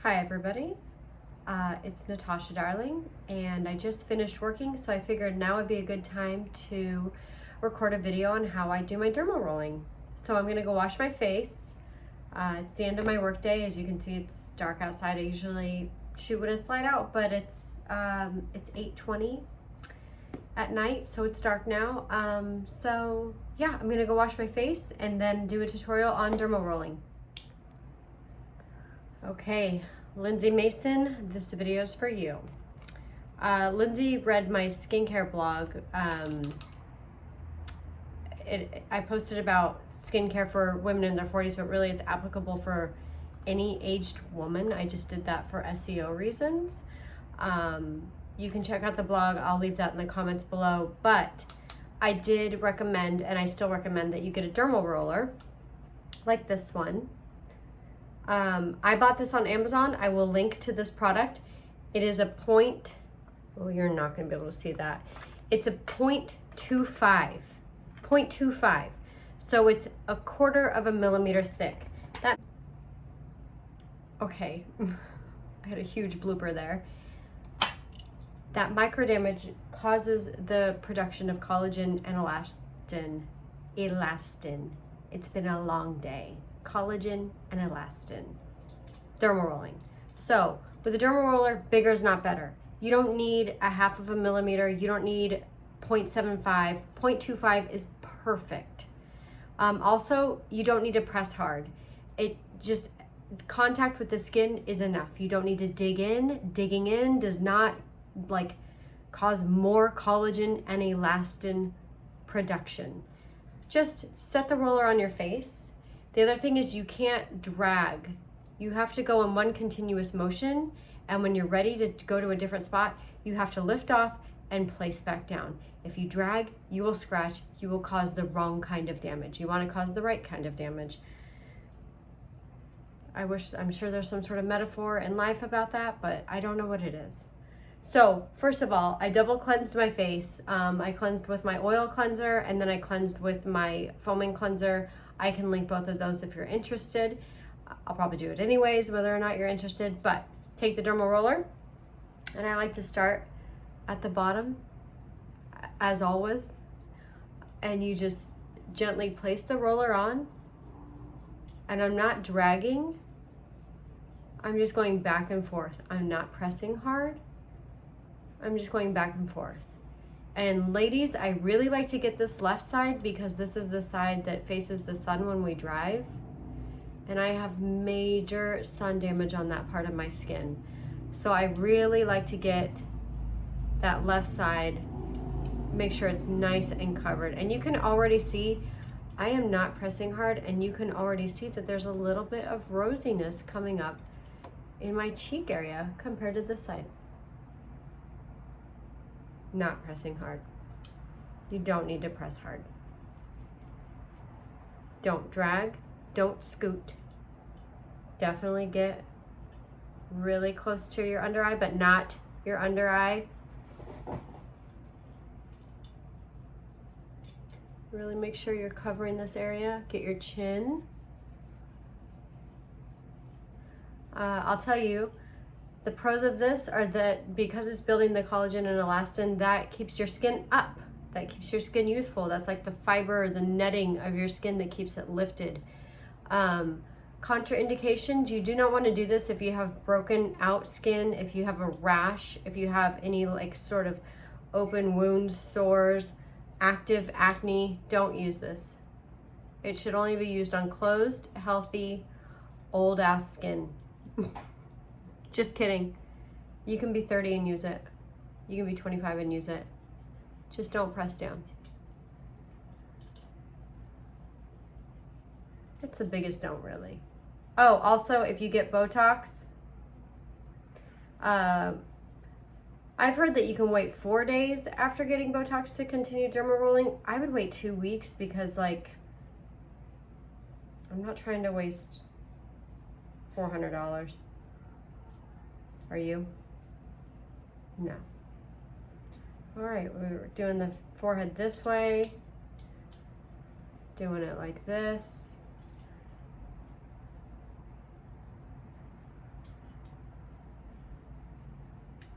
Hi everybody, it's Natasha Darling, and I just finished working, so I figured now would be a good time to record a video on how I do my dermal rolling. So I'm gonna go wash my face. It's the end of my work day. As you can see, it's dark outside. I usually shoot when it's light out, but it's 8:20 at night, so it's dark now. So yeah, I'm gonna go wash my face and then do a tutorial on dermal rolling. Okay, Lindsay Mason, this video is for you. Lindsay read my skincare blog. I posted about skincare for women in their 40s, but really it's applicable for any aged woman. I just did that for SEO reasons. You can check out the blog. I'll leave that in the comments below. But I did recommend, and I still recommend, that you get a dermal roller like this one. I bought this on Amazon. I will link to this product. It is a point, oh, you're not going to be able to see that. It's a 0.25. So it's a 1/4 of a millimeter thick. Okay, I had a huge blooper there. That micro damage causes the production of collagen and elastin. It's been a long day. Collagen and elastin. Dermal rolling. So with a dermal roller, bigger is not better. You don't need a 1/2 of a millimeter. You don't need 0.75. 0.25 is perfect. Also, you don't need to press hard. It just, contact with the skin is enough. You don't need to dig in. Digging in does not cause more collagen and elastin production. Just set the roller on your face. The other thing is you can't drag. You have to go in one continuous motion, and when you're ready to go to a different spot, you have to lift off and place back down. If you drag, you will scratch. You will cause the wrong kind of damage. You want to cause the right kind of damage. I'm sure there's some sort of metaphor in life about that, but I don't know what it is. So first of all, I double cleansed my face. I cleansed with my oil cleanser, and then I cleansed with my foaming cleanser. I can link both of those if you're interested. I'll probably do it anyways, whether or not you're interested, but take the dermal roller, and I like to start at the bottom, as always, and you just gently place the roller on, and I'm not dragging. I'm just going back and forth. I'm not pressing hard. I'm just going back and forth. And ladies, I really like to get this left side because this is the side that faces the sun when we drive. And I have major sun damage on that part of my skin. So I really like to get that left side, make sure it's nice and covered. And you can already see, I am not pressing hard, and you can already see that there's a little bit of rosiness coming up in my cheek area compared to this side. Not pressing hard. You don't need to press hard. Don't drag, don't scoot. Definitely get really close to your under eye, but not your under eye. Really make sure you're covering this area. Get your chin. I'll tell you, the pros of this are that because it's building the collagen and elastin, that keeps your skin up. That keeps your skin youthful. That's like the fiber, the netting of your skin that keeps it lifted. Contraindications, you do not want to do this if you have broken out skin, if you have a rash, if you have any sort of open wounds, sores, active acne. Don't use this. It should only be used on closed, healthy, old ass skin. Just kidding. You can be 30 and use it. You can be 25 and use it. Just don't press down. That's the biggest don't, really. Oh, also, if you get Botox, I've heard that you can wait 4 days after getting Botox to continue dermal rolling. I would wait 2 weeks because, I'm not trying to waste $400. Are you? No. All right, we're doing the forehead this way, doing it like this.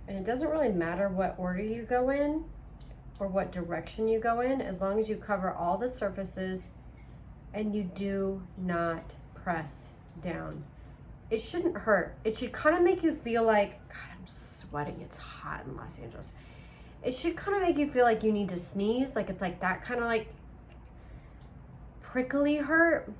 And it doesn't really matter what order you go in or what direction you go in, as long as you cover all the surfaces and you do not press down. It shouldn't hurt. It should kind of make you feel like, God, I'm sweating. It's hot in Los Angeles. It should kind of make you feel like you need to sneeze. Like it's like that kind of like prickly hurt,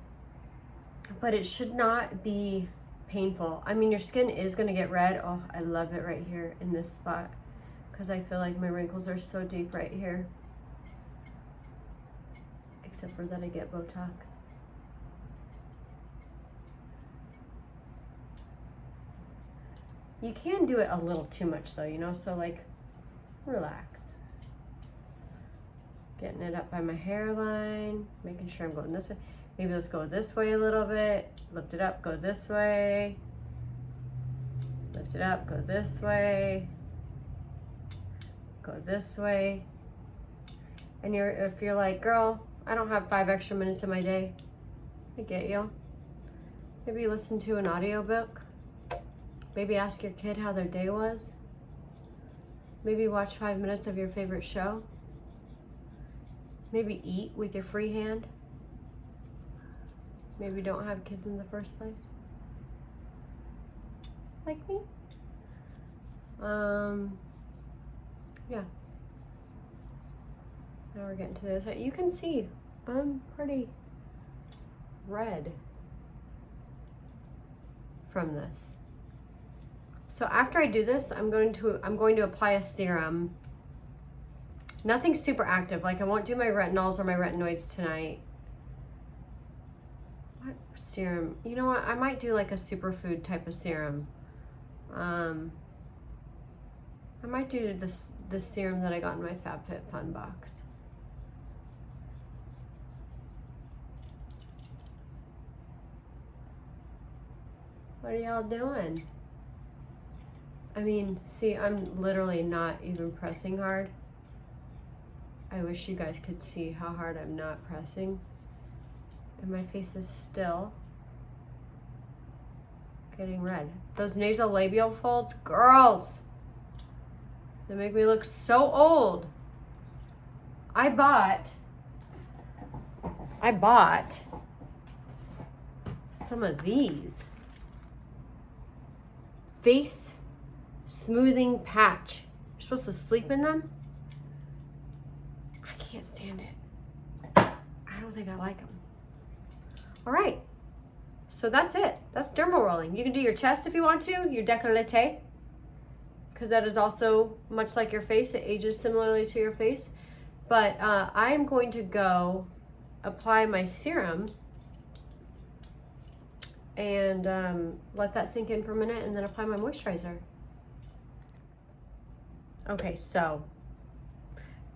but it should not be painful. I mean, your skin is going to get red. Oh, I love it right here in this spot because I feel like my wrinkles are so deep right here. Except for that I get Botox. You can do it a little too much though, you know, so like relax. Getting it up by my hairline, making sure I'm going this way. Maybe let's go this way a little bit. Lift it up, go this way. Lift it up, go this way. Go this way. And if you're like, girl, I don't have 5 extra minutes in my day, I get you. Maybe listen to an audiobook. Maybe ask your kid how their day was. Maybe watch 5 minutes of your favorite show. Maybe eat with your free hand. Maybe don't have kids in the first place. Like me. Yeah. Now we're getting to this. You can see I'm pretty red from this. So after I do this, I'm going to apply a serum. Nothing super active. Like I won't do my retinols or my retinoids tonight. What serum? You know what? I might do like a superfood type of serum. I might do this serum that I got in my FabFitFun box. What are y'all doing? I mean, see, I'm literally not even pressing hard. I wish you guys could see how hard I'm not pressing. And my face is still getting red. Those nasolabial folds, girls, they make me look so old. I bought some of these face smoothing patch. You're supposed to sleep in them. I can't stand it. I don't think I like them. All right, so that's it. That's dermal rolling. You can do your chest if you want to, your décolleté, because that is also much like your face. It ages similarly to your face. But I am going to go apply my serum and let that sink in for a minute and then apply my moisturizer. Okay, so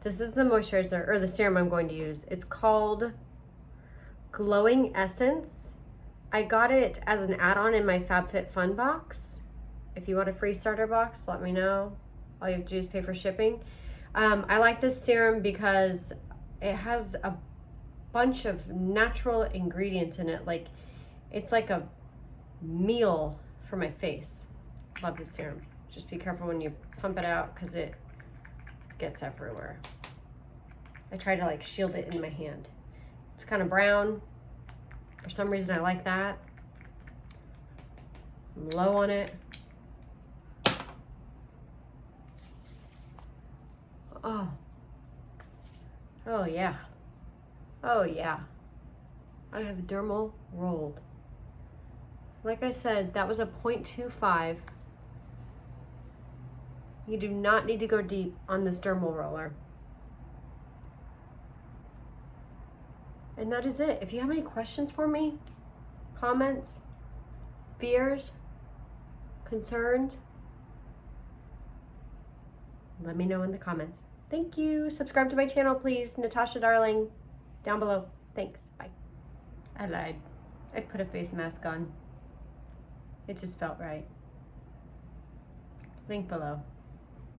this is the moisturizer or the serum I'm going to use. It's called Glowing Essence. I got it as an add-on in my FabFitFun box. If you want a free starter box, let me know. All you have to do is pay for shipping. I like this serum because it has a bunch of natural ingredients in it. Like, it's like a meal for my face. Love this serum. Just be careful when you pump it out because it gets everywhere. I try to like shield it in my hand. It's kind of brown. For some reason I like that. I'm low on it. Oh yeah. Oh yeah. I have dermal rolled. Like I said, that was a 0.25. You do not need to go deep on this dermal roller. And that is it. If you have any questions for me, comments, fears, concerns, let me know in the comments. Thank you. Subscribe to my channel, please. Natasha Darling, down below. Thanks. Bye. I lied. I put a face mask on. It just felt right. Link below.